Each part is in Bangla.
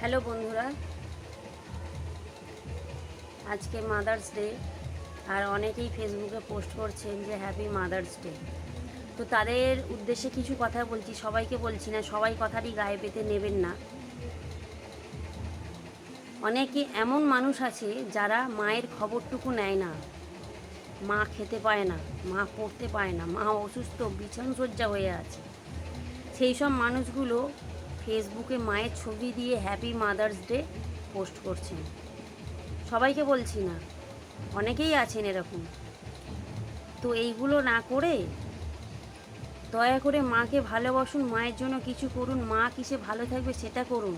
হ্যালো বন্ধুরা, আজকে মাদার্স ডে। আর অনেকেই ফেসবুকে পোস্ট করছেন যে হ্যাপি মাদার্স ডে। তো তাদের উদ্দেশ্যে কিছু কথা বলছি, সবাইকে বলছি না, সবাই কথাটি গায়ে পেতে নেবেন না। অনেকে এমন মানুষ আছে যারা মায়ের খবরটুকু নেয় না। মা খেতে পায় না, মা পড়তে পায় না, মা অসুস্থ বিছানসজ্জা হয়ে আছে। সেই সব মানুষগুলো ফেসবুকে মায়ের ছবি দিয়ে হ্যাপি মাদার্স ডে পোস্ট করছেন। সবাইকে বলছি না, অনেকেই আছেন এরকম। তো এইগুলো না করে দয়া করে মাকে ভালোবাসুন, মায়ের জন্য কিছু করুন। মা কিসে ভালো থাকবে সেটা করুন,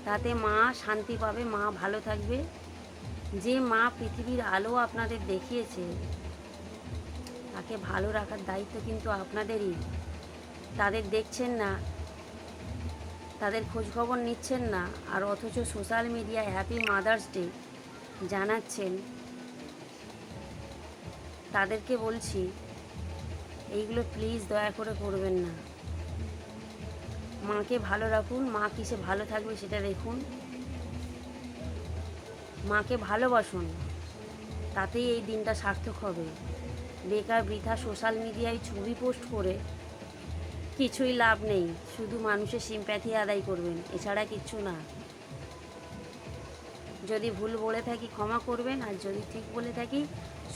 তাতে মা শান্তি পাবে, মা ভালো থাকবে। যে মা পৃথিবীর আলো আপনাদের দেখিয়েছে, তাকে ভালো রাখার দায়িত্ব কিন্তু আপনাদেরই। তাদের দেখছেন না, তাদের খোঁজখবর নিচ্ছেন না, আর অথচ সোশ্যাল মিডিয়ায় হ্যাপি মাদার্স ডে জানাচ্ছেন। তাদেরকে বলছি, এইগুলো প্লিজ দয়া করে করবেন না। মাকে ভালো রাখুন, মা কিসে ভালো থাকবে সেটা দেখুন। মাকে ভালোবাসুন, তাতেই এই দিনটা সার্থক হবে। বেকার বৃথা সোশ্যাল মিডিয়ায় ছবি পোস্ট করে কিছুই লাভ নেই, শুধু মানুষের সিম্প্যাথি আদায় করবেন, এছাড়া কিচ্ছু না। যদি ভুল বলে থাকি ক্ষমা করবেন, আর যদি ঠিক বলে থাকি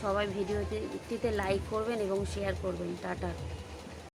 সবাই ভিডিওটিতে লাইক করবেন এবং শেয়ার করবেন। টাটা।